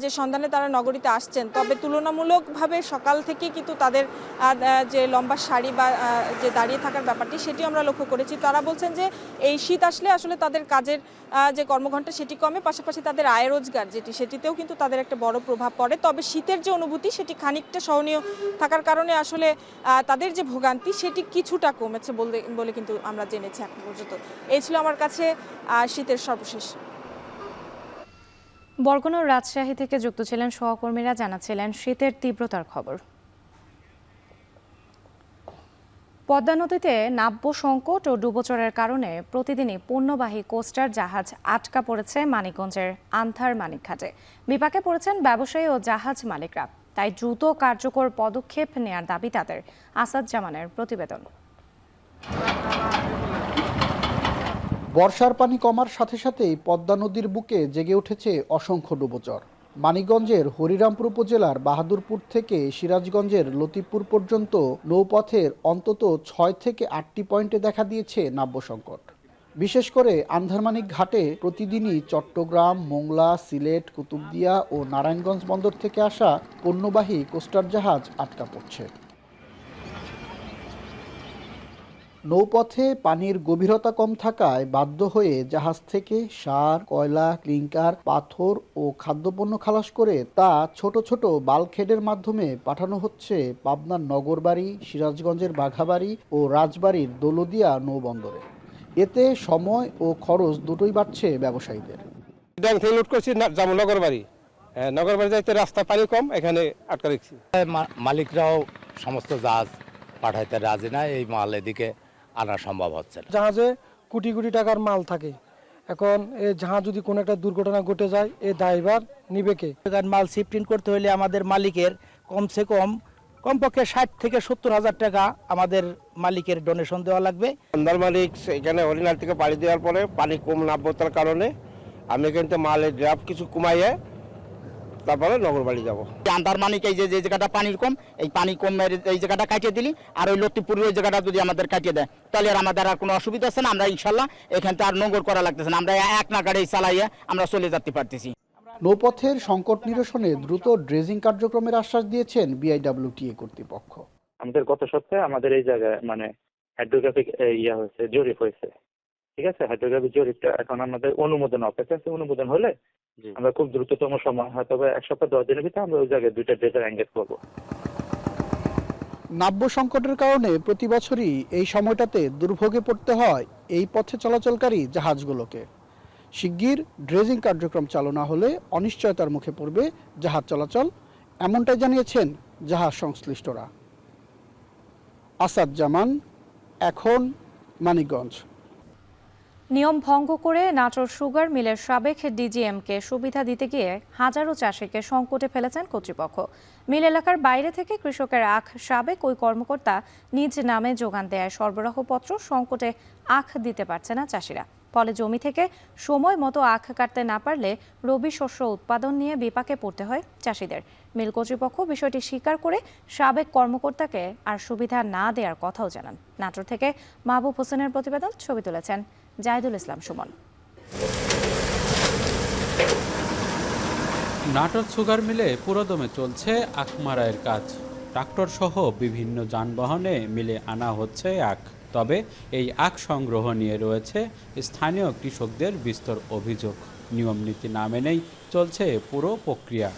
যে সন্ধানে তারা নগরীতে আসছেন। তবে তুলনামূলকভাবে সকাল থেকে কিন্তু তাদের যে লম্বা সারি বা যে দাঁড়িয়ে থাকার ব্যাপারটি সেটি আমরা লক্ষ্য করেছি। তারা বলছেন যে এই শীত আসলে আসলে তাদের কাজের যে কর্মঘণ্টা সেটি কমে, পাশাপাশি তাদের আয় রোজগার সেটিতেও কিন্তু তাদের একটা বড় প্রভাব পড়ে। তবে শীতের যে অনুভূতি সেটি খানিকটা সহনীয় থাকার কারণে আসলে তাদের যে ভোগান্তি সেটি কিছুটা কমেছে বলে কিন্তু আমরা জেনেছি এখন পর্যন্ত। এই ছিল আমার কাছে শীতের সর্বশেষ। বরগুনার রাজশাহী থেকে যুক্ত ছিলেন সহকর্মীরা, জানাচ্ছিলেন শীতের তীব্রতার খবর। পদ্মা নদীতে নাব্য সংকট ও ডুবোচরের কারণে প্রতিদিনই পণ্যবাহী কোস্টার জাহাজ আটকা পড়েছে মানিকগঞ্জের আন্থার মানিকঘাটে। বিপাকে পড়েছেন ব্যবসায়ী ও জাহাজ মালিকরা, তাই দ্রুত কার্যকর পদক্ষেপ নেয়ার দাবি তাদের। আসাদ জামানের প্রতিবেদন। বর্ষার পানি কমার সাথে সাথেই পদ্মা নদীর বুকে জেগে উঠেছে অসংখ্য ডুবোচর। মানিকগঞ্জের হরিরামপুর উপজেলার বাহাদুরপুর থেকে সিরাজগঞ্জের লতিফপুর পর্যন্ত নৌপথের অন্তত 6 থেকে 8টি পয়েন্টে দেখা দিয়েছে নাব্য সংকট। বিশেষ করে আন্ধারমানিক ঘাটে প্রতিদিনই চট্টগ্রাম, মোংলা, সিলেট, কুতুবদিয়া ও নারায়ণগঞ্জ বন্দর থেকে আসা পণ্যবাহী কোস্টার জাহাজ আটকা পড়ছে। নৌপথে পানির গভীরতা কম থাকায় বাধ্য হয়ে জাহাজ থেকে সার, কয়লা, ক্লিংকার, পাথর ও খাদ্যপণ্য খালাস করে তা ছোট ছোট বাল্কহেডের মাধ্যমে পাঠানো হচ্ছে পাবনার নগরবাড়ি, সিরাজগঞ্জের বাঘাবাড়ি ও রাজবাড়ির দৌলদিয়া নৌবন্দরে। এতে সময় ও খরচ দুটোই বাড়ছে ব্যবসায়ীদের। ব্যাংক থেকে লুট করছি যাবো নগরবাড়ি, নগরবাড়ি যাইতে রাস্তা পানি কম, এখানে আটকা রেখেছি। মালিকরাও সমস্ত জাহাজ পাঠাইতে রাজি না, এই মাল এদিকে আনা সম্ভব হচ্ছে না। জাহাজে কোটি কোটি টাকার মাল থাকে, এখন এই জাহাজ যদি কোনো একটা দুর্ঘটনা ঘটে যায় এই দায়ভার নিবে কে? মাল শিফটিং করতে হলে আমাদের মালিকের কমসে কমপক্ষে 60 থেকে 70 হাজার টাকা আমাদের মালিকের ডোনেশন দেওয়া লাগবে। মালিক এখানে হরিণাল থেকে পাড়ি দেওয়ার পরে পানি কম নাব্যতার কারণে আমি কিন্তু মালের ড্রাফট কিছু কমাইয়ে তারপরে নগরবাড়ি যাবো। আন্দারমানিক এই যে জায়গাটা পানির কম, এই পানি কমের এই জায়গাটা কাটিয়ে দিলি আর ওই লতিপুরের ওই জায়গাটা যদি আমাদের কাটিয়ে দেয় তাহলে আর আমাদের আর কোনো অসুবিধা আছে না। আমরা ইনশাল্লাহ এখান থেকে আর নগর করা লাগতেছে না, আমরা এক নাগাড়ে চালাইয়ে আমরা চলে যেতে পারতেছি। নৌপথের সংকট নিরসনে দ্রুত ড্রেজিং কার্যক্রমের আশ্বাস দিয়েছেন বিআইডব্লিউটিএ কর্তৃপক্ষ। আমাদের গত সপ্তাহে আমাদের এই জায়গায় হাইড্রোগ্রাফিক জরিপ হয়েছে, ঠিক আছে, হাইড্রোগ্রাফি জরিপটা এখন আমাদের অনুমোদন অপেক্ষা আছে। অনুমোদন হলে আমরা খুব দ্রুততম সময়, হয়তো 1 সপ্তাহ 10 দিনের ভিতরে আমরা ওই জায়গায় 2টা ড্রেজার এঙ্গেজ করবো। নাব্য সংকটের কারণে প্রতি বছরই এই সময়টাতে দুর্ভোগে পড়তে হয় এই পথে চলাচলকারী জাহাজগুলোকে। শিগগির ড্রেজিং কার্যক্রম চালু না হলে অনিশ্চয়তার মুখে পড়বে জাহাজ চলাচল, এমনটাই জানিয়েছেন জাহাজ সংশ্লিষ্টরা। আসাদ জামান, এখন, মানিকগঞ্জ। নিয়ম ভঙ্গ করে নাটোর সুগার মিলের সাবেক ডিজিএমকে সুবিধা দিতে গিয়ে হাজারো চাষিকে সংকটে ফেলেছেন কর্তৃপক্ষ। মিল এলাকার বাইরে থেকে কৃষকের আখ সাবেক ওই কর্মকর্তা নিজ নামে যোগান দেয় সরবরাহপত্র, সংকটে আখ দিতে পারছে না চাষিরা। ফলে জমি থেকে সময় মতো আখ কাটতে না পারলে রবি শস্য উৎপাদন নিয়ে বিপাকে পড়তে হয় চাষিদের। মিল কর্তৃপক্ষ বিষয়টি স্বীকার করে সাবেক কর্মকর্তাকে আর সুবিধা না দেওয়ার কথাও জানান। নাটোর থেকে মাহবুব হোসেনের প্রতিবেদন, ছবি তুলেছেন জাহিদুল ইসলাম সুমন। নাটোর সুগার মিলে পুরোদমে চলছে আখ মারাইয়ের কাজ। ট্রাক্টর সহ বিভিন্ন যানবাহনে মিলে আনা হচ্ছে আখ। তবে এই আখ সংগ্রহ নিয়ে রয়েছে স্থানীয় কৃষকদের বিস্তর অভিযোগ। নিয়ম নীতি না মেনেই চলছে পুরো প্রক্রিয়া।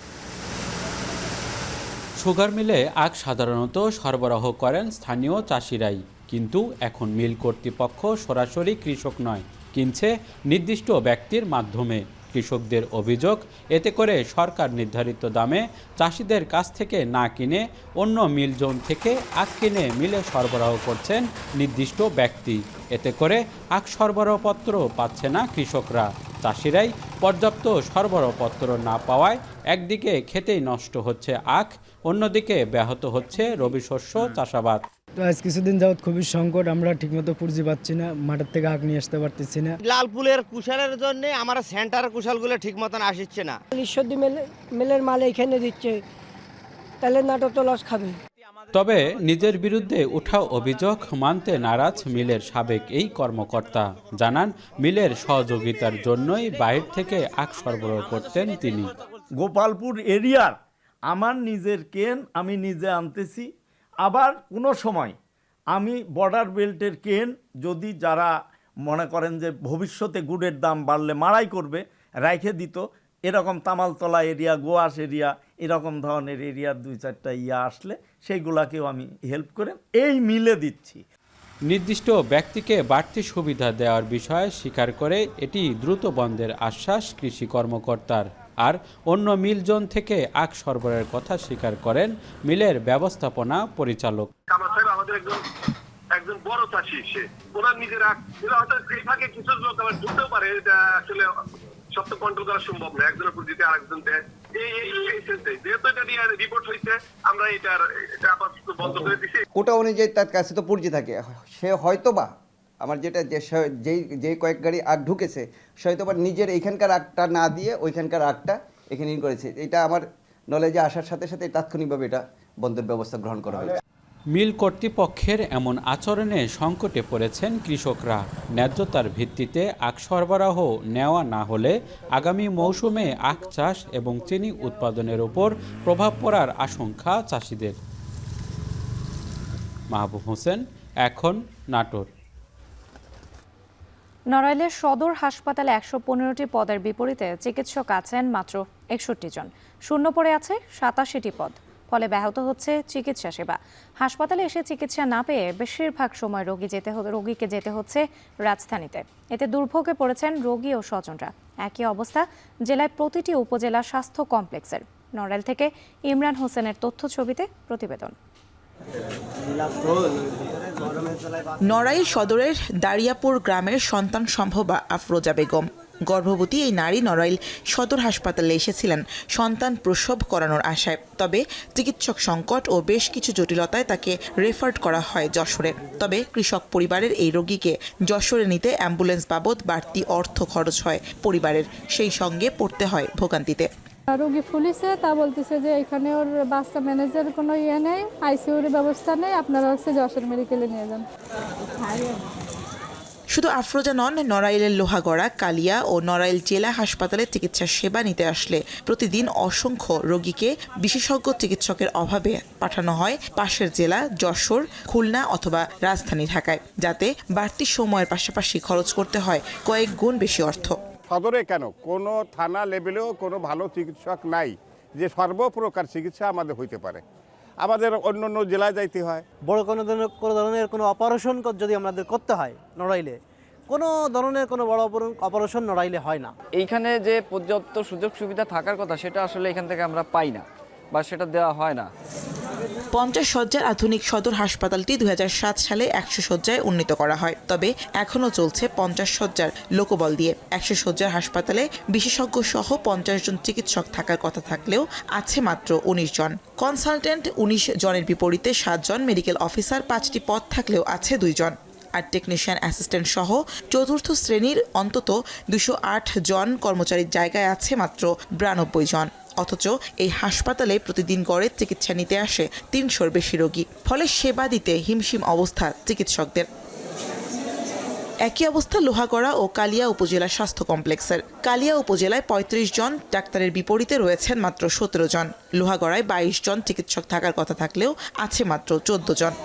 সুগার মিলে আখ সাধারণত সরবরাহ করেন স্থানীয় চাষিরাই, কিন্তু এখন মিল কর্তৃপক্ষ সরাসরি কৃষক নয়, কিনছে নির্দিষ্ট ব্যক্তির মাধ্যমে। কৃষকদের অভিযোগ, এতে করে সরকার নির্ধারিত দামে চাষিদের কাছ থেকে না কিনে অন্য মিল জোন থেকে আখ কিনে মিলে সরবরাহ করছেন নির্দিষ্ট ব্যক্তি। এতে করে আখ সরবরাহপত্র পাচ্ছে না কৃষকরা। চাষিরাই পর্যাপ্ত সরবরাহপত্র না পাওয়ায় একদিকে খেতেই নষ্ট হচ্ছে আখ, অন্যদিকে ব্যাহত হচ্ছে রবি শস্য চাষাবাদ। তো আজ কিছুদিন যাবত খুবই সংকট, আমরা ঠিকমতো পুঁজি পাচ্ছি না, মাঠের থেকে আখ নিয়ে আসতে পারতেছি না। লাল ফুলের কুশালের জন্য আমার সেন্টারের কুশালগুলো ঠিক মতন আসছে না। ঈশ্বরদী মেলের মাল এখানে দিচ্ছে, তাহলে নাটোর তো লস খাবে। তবে নিজের বিরুদ্ধে ওঠা অভিযোগ মানতে নারাজ মিলের সাবেক এই কর্মকর্তা। জানান, মিলের সহযোগিতার জন্যই বাইরে থেকে আখ সরবরাহ করতেন তিনি। গোপালপুর এরিয়ার আমার নিজের কেন আমি নিজে আনতেছি, আবার কোনো সময় আমি বর্ডার বেল্টের কেন যদি যারা মনে করেন যে ভবিষ্যতে গুড়ের দাম বাড়লে মাড়াই করবে রাইখে দিত, এরকম তামালতলা এরিয়া, গোয়াস এরিয়া, এরকম ধরনের এরিয়ার 2-4টা আসলে সেইগুলাকেও আমি হেল্প করে এই মিলে দিচ্ছি। নির্দিষ্ট ব্যক্তিকে বাড়তি সুবিধা দেওয়ার বিষয়ে স্বীকার করে এটি দ্রুত বন্ধের আশ্বাস কৃষি কর্মকর্তার। আর অন্য মিল জোন থেকে আখ সরবরাহের কথা স্বীকার করেন মিলের ব্যবস্থাপনা পরিচালক। আমাদের একজন বড় চাষি, সে ওনার নিজের আখ হয়তো থাকে, কিছু লোক আবার ঢুকতেও পারে, এটা আসলে সব তো কন্ট্রোল করা সম্ভব না, একজনের উপর দিতে আরেকজন দেয়। যেহেতু এটা নিয়ে রিপোর্ট হয়েছে, আমরা এটা আপাতত বন্ধ করে দিচ্ছি। কোটা অনুযায়ী তার কাছে তো পুঁজি থাকে, সে হয়তো বা আমার যেটা যেই কয়েক গাড়ি আখ ঢুকেছে, সে হয়তো বা নিজের এইখানকার আখটা না দিয়ে ওইখানকার আখটা এখানে করেছে। এটা আমার নলেজে আসার সাথে সাথে তাৎক্ষণিকভাবে এটা বন্ধের ব্যবস্থা গ্রহণ করা হয়েছে। মিল কর্তৃপক্ষের এমন আচরণে সংকটে পড়েছেন কৃষকরা। ন্যায্যতার ভিত্তিতে আখ সরবরাহ নেওয়া না হলে আগামী মৌসুমে আখ চাষ এবং চিনি উৎপাদনের উপর প্রভাব পড়ার আশঙ্কা চাষিদের। মাহবুব হোসেন, এখন, নাটোর। নড়াইলের সদর হাসপাতালে 115টি পদের বিপরীতে চিকিৎসক আছেন মাত্র 61 জন। শূন্য পড়ে আছে 87টি পদ। ফলে ব্যাহত হচ্ছে চিকিৎসা সেবা। হাসপাতালে এসে চিকিৎসা না পেয়ে বেশিরভাগ সময় রোগীকে যেতে হচ্ছে রাজধানীতে। এতে দুর্ভোগে পড়েছেন রোগী ও স্বজনরা। একই অবস্থা জেলায় প্রতিটি উপজেলা স্বাস্থ্য কমপ্লেক্সের। নড়াইল থেকে ইমরান হোসেনের তথ্য ছবিতে প্রতিবেদন। নড়াইল সদরের দারিয়াপুর গ্রামের সন্তান সম্ভবা আফরোজা বেগম। গর্ভবতী এই নারী নড়াইল সদর হাসপাতালে এসেছিলেন সন্তান প্রসব করানোর আশায়। তবে চিকিৎসক সংকট ও বেশ কিছু জটিলতায় তাকে রেফার করা হয় যশোরে। তবে কৃষক পরিবারের এই রোগীকে যশোরে নিতে অ্যাম্বুলেন্স বাবদ বাড়তি অর্থ খরচ হয় পরিবারের, সেই সঙ্গে পড়তে হয় ভোগান্তিতে। রোগী ফুলিছে, তা বলতেছে যে এখানে ওর বাচ্চা ম্যানেজার কোনো নেই, আইসিইউর ব্যবস্থা নেই, আপনারা যশোর মেডিকেলে নিয়ে যান। শুধু আফরোজা নন, নড়াইলের লোহাগড়া, কালিয়া ও নড়াইল জেলা হাসপাতালে চিকিৎসা সেবা নিতে আসলে প্রতিদিন অসংখ্য রোগীকে বিশেষজ্ঞ চিকিৎসকের অভাবে পাঠানো হয় পাশের জেলা যশোর, খুলনা অথবা রাজধানী ঢাকায়, যাতে বাড়তি সময়ের পাশাপাশি খরচ করতে হয় কয়েক গুণ বেশি অর্থ। সদরে কেন কোনো থানা লেভেলেও কোনো ভালো চিকিৎসক নাই যে সর্বপ্রকার চিকিৎসা আমাদের হইতে পারে। আমাদের অন্য অন্য জেলায় যাইতে হয়। বড় কোনো ধরনের কোনো অপারেশন যদি আমাদের করতে হয় নড়াইলে, কোনো ধরনের কোনো বড় অপারেশন নড়াইলে হয় না। এইখানে যে পর্যাপ্ত সুযোগ সুবিধা থাকার কথা সেটা আসলে এখান থেকে আমরা পাই না বা সেটা দেওয়া হয় না। 50 শয্যার আধুনিক সদর হাসপাতালটি 2007 সালে 100 শয্যায় উন্নীত করা হয়। তবে এখনও চলছে 50 শয্যার লোকবল দিয়ে। 100 শয্যার হাসপাতালে বিশেষজ্ঞ সহ 50 জন চিকিৎসক থাকার কথা থাকলেও আছে মাত্র 19 জন। কনসালটেন্ট 19 জনের বিপরীতে 7 জন, মেডিকেল অফিসার 5টি পদ থাকলেও আছে 2 জন। আর টেকনিশিয়ান অ্যাসিস্ট্যান্ট সহ চতুর্থ শ্রেণীর অন্তত 208 জন কর্মচারীর জায়গায় আছে মাত্র 92 জন। অথচ এই হাসপাতালে প্রতিদিন গড়ে চিকিৎসা নিতে আসে 300-র বেশি রোগী। ফলে সেবা দিতে হিমশিম অবস্থা চিকিৎসকদের। একই অবস্থা লোহাগড়া ও কালিয়া উপজেলা স্বাস্থ্য কমপ্লেক্সের। কালিয়া উপজেলায় 35 জন ডাক্তারের বিপরীতে রয়েছেন মাত্র 17 জন। লোহাগড়ায় 22 জন চিকিৎসক থাকার কথা থাকলেও আছে মাত্র 14 জন।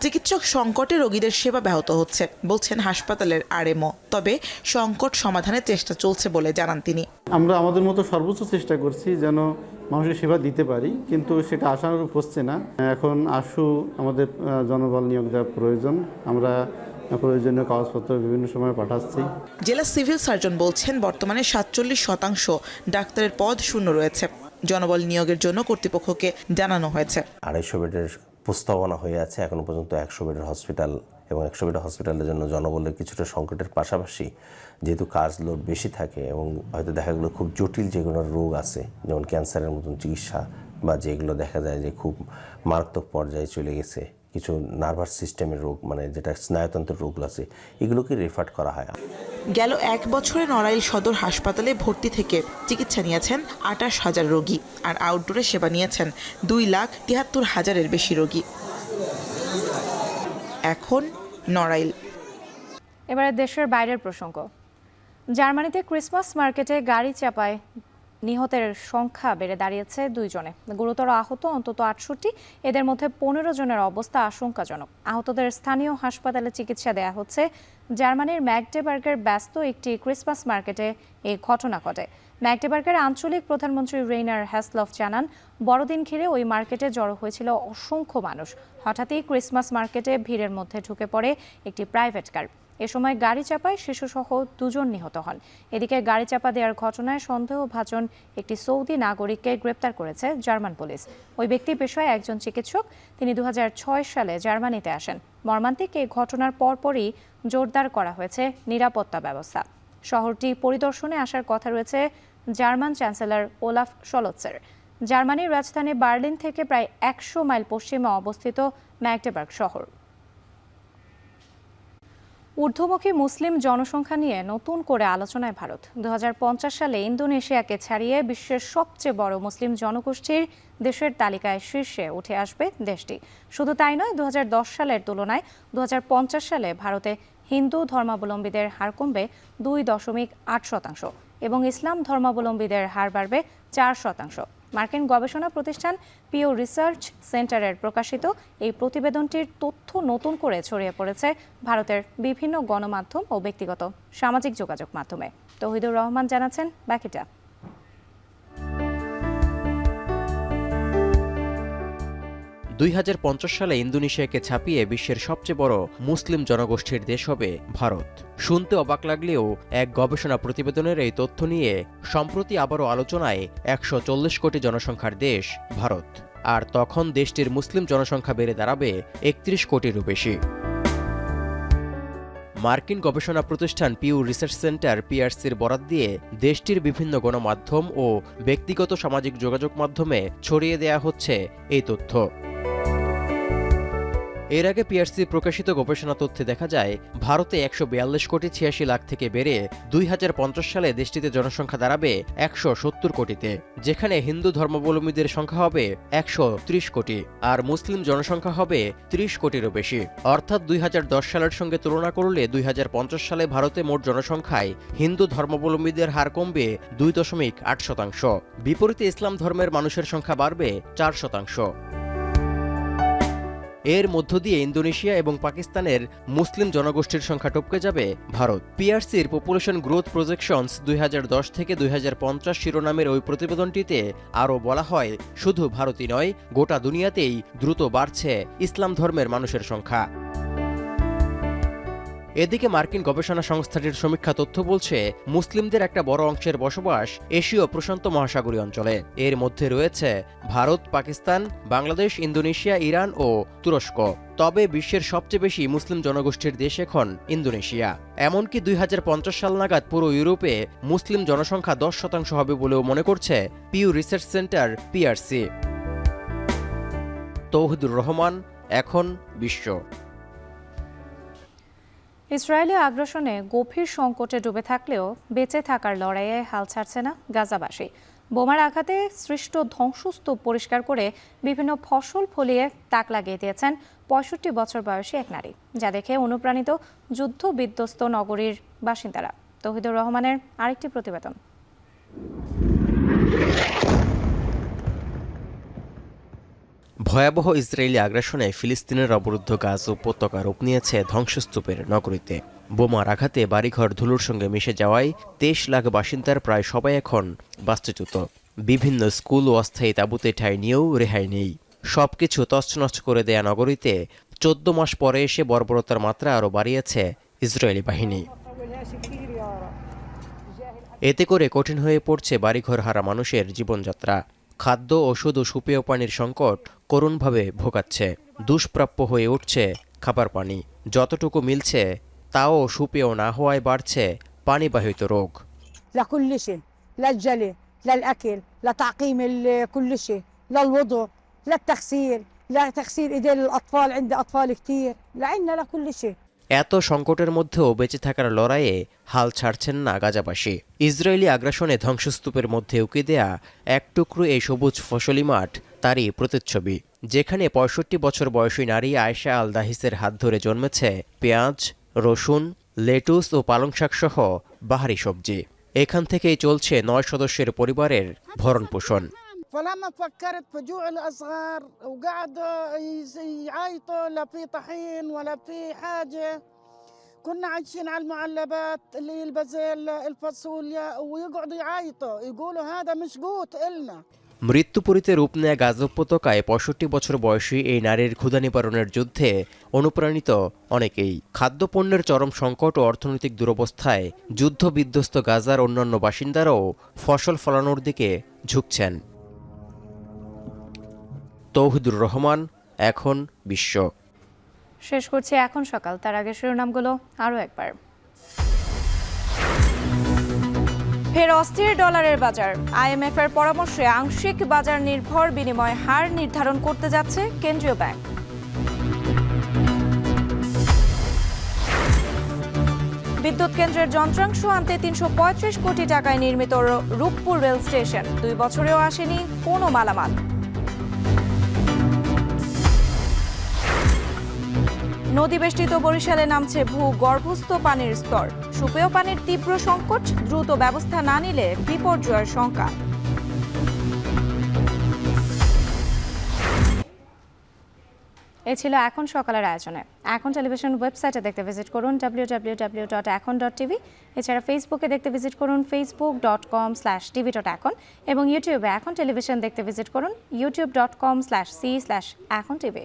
চিকিৎসক সংকটে রোগীদের সেবা ব্যাহত হচ্ছে বলছেন হাসপাতালের আরএমও। তবে সংকট সমাধানের চেষ্টা চলছে বলে জানান তিনি। আমরা আমাদের মতো সর্বোচ্চ চেষ্টা করছি যেন মানুষের সেবা দিতে পারি, কিন্তু সেটা আশানুরূপ হচ্ছে না। এখন আমাদের জনবল নিয়োগ দেওয়া প্রয়োজন। আমরা প্রয়োজনীয় কাগজপত্র বিভিন্ন সময় পাঠাচ্ছি। জেলা সিভিল সার্জন বলছেন বর্তমানে 47% ডাক্তারের পদ শূন্য রয়েছে। জনবল নিয়োগের জন্য কর্তৃপক্ষকে জানানো হয়েছে। 250 বেডের প্রস্তাবনা হয়ে আছে এখনো পর্যন্ত 100 বেডের হসপিটাল, এবং 100 বেডের হসপিটালের জন্য জনবলের কিছুটা সংকটের পাশাপাশি যেহেতু কাজ লোড বেশি থাকে এবং হয়তো দেখা গেলো খুব জটিল যেগুলো রোগ আছে, যেমন ক্যান্সারের মতন চিকিৎসা বা যেগুলো দেখা যায় যে খুব মারাত্মক পর্যায়ে চলে গেছে, কিছু নার্ভাস সিস্টেমের রোগ মানে যেটা স্নায়ুতন্ত্রের রোগগুলো আছে, এগুলোকে রেফার করা হয়। গেল 1 বছরে নড়াইল সদর হাসপাতালে ভর্তি থেকে চিকিৎসা নিয়েছেন 28,000 রোগী, আর আউটডোরে সেবা নিয়েছেন 2,73,000-এর বেশি রোগী। এখন নড়াইল। এবারে দেশের বাইরের প্রসঙ্গ। জার্মানিতে ক্রিসমাস মার্কেটে গাড়ি চাপায় নিহতের সংখ্যা বেড়ে দাঁড়িয়েছে 2 জনে। গুরুতর আহত অন্তত 68, এদের মধ্যে 15 জনের অবস্থা আশঙ্কাজনক। আহতদের স্থানীয় হাসপাতালে চিকিৎসা দেয়া হচ্ছে। জার্মানির ম্যাগডেবার্গের ব্যস্ত একটি ক্রিসমাস মার্কেটে এই ঘটনা ঘটে। ম্যাগডেবার্গের আঞ্চলিক প্রধানমন্ত্রী রেইনার হ্যাসলফ জানান, বড়দিন ঘিরে ওই মার্কেটে জড়ো হয়েছিল অসংখ্য মানুষ। হঠাৎই ক্রিসমাস মার্কেটে ভিড়ের মধ্যে ঢুকে পড়ে একটি প্রাইভেট কার। এ সময় গাড়ি চাপায় শিশুসহ 2 জন নিহত হন। এদিকে গাড়ি চাপা দেওয়ার ঘটনায় সন্দেহভাজন একটি সৌদি নাগরিককে গ্রেপ্তার করেছে জার্মান পুলিশ। ওই ব্যক্তি পেশায় একজন চিকিৎসক। তিনি 2006 সালে জার্মানিতে আসেন। মর্মান্তিক এই ঘটনার পরপরই জোরদার করা হয়েছে নিরাপত্তা ব্যবস্থা। শহরটি পরিদর্শনে আসার কথা রয়েছে জার্মান চ্যান্সেলর ওলাফ শলৎসের। জার্মানির রাজধানী বার্লিন থেকে প্রায় 100 মাইল পশ্চিমে অবস্থিত ম্যাগডেবার্গ শহর। ঊর্ধ্বমুখী মুসলিম জনসংখ্যা নিয়ে নতুন করে আলোচনায় ভারত। 2050 সালে ইন্দোনেশিয়াকে ছাড়িয়ে বিশ্বের সবচেয়ে বড় মুসলিম জনগোষ্ঠীর দেশের তালিকায় শীর্ষে উঠে আসবে দেশটি। শুধু তাই নয়, 2010 সালের তুলনায় 2050 সালে ভারতে হিন্দু ধর্মাবলম্বীদের হার কমবে 2.8% এবং ইসলাম ধর্মাবলম্বীদের হার বাড়বে 4%। মার্কিন গবেষণা প্রতিষ্ঠান পিও রিসার্চ সেন্টারের প্রকাশিত এই প্রতিবেদনটির তথ্য নতুন করে ছড়িয়ে পড়েছে ভারতের বিভিন্ন গণমাধ্যম ও ব্যক্তিগত সামাজিক যোগাযোগ মাধ্যমে। তৌহিদুর রহমান জানাচ্ছেন বাকিটা। 2050 সালে ইন্দোনেশিয়াকে ছাপিয়ে বিশ্বের সবচেয়ে বড় মুসলিম জনগোষ্ঠীর দেশ হবে ভারত। শুনতে অবাক লাগলেও এক গবেষণা প্রতিবেদনের এই তথ্য নিয়ে সম্প্রতি আবারও আলোচনায় 140 কোটি জনসংখ্যার দেশ ভারত। আর তখন দেশটির মুসলিম জনসংখ্যা বেড়ে দাঁড়াবে 31 কোটিরও বেশি। মার্কিন গবেষণা প্রতিষ্ঠান পিউ রিসার্চ সেন্টার পিআরসির বরাত দিয়ে দেশটির বিভিন্ন গণমাধ্যম ও ব্যক্তিগত সামাজিক যোগাযোগ মাধ্যমে ছড়িয়ে দেয়া হচ্ছে এই তথ্য। এর আগে পিআরসি প্রকাশিত গবেষণা তথ্যে দেখা যায় ভারতে ১৪২ কোটি ৮৬ লাখ থেকে বেড়ে ২০৫০ সালে দেশটিতে জনসংখ্যা দাঁড়াবে ১৭০ কোটিতে, যেখানে হিন্দু ধর্মাবলম্বীদের সংখ্যা হবে ১৩০ কোটি আর মুসলিম জনসংখ্যা হবে ৩০ কোটিরও বেশি। অর্থাৎ ২০১০ সালের সঙ্গে তুলনা করলে ২০৫০ সালে ভারতে মোট জনসংখ্যায় হিন্দু ধর্মাবলম্বীদের হার কমবে ২.৮%। বিপরীতে ইসলাম ধর্মের মানুষের সংখ্যা বাড়বে ৪%। এর মধ্য দিয়ে ইন্দোনেশিয়া এবং পাকিস্তানের মুসলিম জনগোষ্ঠীর সংখ্যা টপকে যাবে ভারত। পিআরসির পপুলেশন গ্রোথ প্রজেকশনস ২০১০ থেকে ২০৫০ শিরোনামের ওই প্রতিবেদনটিতে আরও বলা হয়, শুধু ভারতই নয়, গোটা দুনিয়াতেই দ্রুত বাড়ছে ইসলাম ধর্মের মানুষের সংখ্যা। এদিকে মার্কিন গবেষণা সংস্থাটির সমীক্ষা তথ্য বলছে, মুসলিমদের একটা বড় অংশের বসবাস এশীয় প্রশান্ত মহাসাগরীয় অঞ্চলে। এর মধ্যে রয়েছে ভারত, পাকিস্তান, বাংলাদেশ, ইন্দোনেশিয়া, ইরান ও তুরস্ক। তবে বিশ্বের সবচেয়ে বেশি মুসলিম জনগোষ্ঠীর দেশ এখন ইন্দোনেশিয়া। এমনকি ২০৫০ সাল নাগাদ পুরো ইউরোপে মুসলিম জনসংখ্যা ১০% হবে বলেও মনে করছে Pew research center PRC. Touhidur Rahman, এখন বিশ্ব। ইসরায়েলি আগ্রাসনে গভীর সংকটে ডুবে থাকলেও বেঁচে থাকার লড়াইয়ে হাল ছাড়ছে না গাজাবাসী। বোমার আঘাতে সৃষ্ট ধ্বংসস্তূপ পরিষ্কার করে বিভিন্ন ফসল ফলিয়ে তাক লাগিয়ে দিয়েছেন ৬৫ বছর বয়সী এক নারী, যা দেখে অনুপ্রাণিত যুদ্ধ বিধ্বস্ত নগরীর বাসিন্দারা। তৌহিদুর রহমানের আরেকটি প্রতিবেদন। ভয়াবহ ইসরায়েলি আগ্রাসনে ফিলিস্তিনের অবরুদ্ধ গাজা উপত্যকা রূপ নিয়েছে ধ্বংসস্তূপের নগরীতে। বোমার আঘাতে বাড়িঘর ধুলোর সঙ্গে মিশে যাওয়ায় ২৩ লাখ বাসিন্দার প্রায় সবাই এখন বাস্তুচ্যুত। বিভিন্ন স্কুল ও অস্থায়ী তাঁবুতে ঠাঁই নিয়েও রেহাই নেই। সবকিছু তছনছ করে দেয়া নগরীতে ১৪ মাস পরে এসে বর্বরতার মাত্রা আরও বাড়িয়েছে ইসরায়েলি বাহিনী। এতে করে কঠিন হয়ে পড়ছে বাড়িঘর হারা মানুষের জীবনযাত্রা। খাদ্য, ওষুধ ও সুপেয় পানির সংকট করুণভাবে ভোগাচ্ছে। দুষ্প্রাপ্য হয়ে উঠছে খাবার পানি। যতটুকু মিলছে তাও সুপেয় না হওয়ায় বাড়ছে পানিবাহিত রোগ। এত সংকটের মধ্যেও বেঁচে থাকার লড়াইয়ে হাল ছাড়ছেন না গাজাবাসী। ইসরায়েলি আগ্রাসনে ধ্বংসস্তূপের মধ্যে উকি দেয়া এক টুকরো এই সবুজ ফসলি মাঠ তারই প্রতিচ্ছবি, যেখানে ৬৫ বছর বয়সী নারী আয়েশা আল দাহিসের হাত ধরে জন্মেছে পেঁয়াজ, রসুন, লেটুস ও পালং শাক সহ বাহারি সবজি। এখান থেকেই চলছে ৯ সদস্যের পরিবারের ভরণ পোষণ। فلما فكرت في جوع الأصغر وقعدوا يعيطوا لا في طحين ولا في حاجة، كنا عايشين على المعلبات اللي هي البازل الفاصوليا ويقعدوا يعيطوا يقولوا هذا مش قوت إلنا। মৃত্যুপুরীতে রূপ নেয়া গাজা উপত্যকায় ৬৫ বছর বয়সী এই নারীর ক্ষুধা নিবারণের যুদ্ধে অনুপ্রাণিত অনেকেই। খাদ্যপণ্যের চরম সংকট ও অর্থনৈতিক দুরবস্থায় যুদ্ধ বিধ্বস্ত গাজার অন্যান্য বাসিন্দারাও ফসল ফলানোর দিকে ঝুঁকছেন। তৌহিদুর রহমান, এখন বিশ্ব। শেষ করছি এখন সকাল, তার আগে শিরোনামগুলো আরও একবার। ফের অস্থির ডলারের বাজার। আইএমএফ এর পরামর্শে আংশিক বাজার নির্ভর বিনিময় হার নির্ধারণ করতে যাচ্ছে কেন্দ্রীয় ব্যাংক। বিদ্যুৎ কেন্দ্রের যন্ত্রাংশ আনতে ৩৩৫ কোটি টাকায় নির্মিত রূপপুর রেল স্টেশন, ২ বছরেও আসেনি কোনো মালামাল। নদীবেষ্টিত বরিশালে নামছে ভূগর্ভস্থ পানির স্তর। সুপেয় পানির তীব্র সংকট, দ্রুত ব্যবস্থা না নিলে বিপর্যয়ের শঙ্কা। এ ছিল এখন সকালের আয়োজনে। এখন টেলিভিশন ওয়েবসাইটে দেখতে ভিজিট করুন www.ekon.tv। এছাড়া ফেসবুকে দেখতে ভিজিট করুন facebook.com/tv.ekon এবং ইউটিউবে এখন টেলিভিশন দেখতে ভিজিট করুন youtube.com/c/ekontv।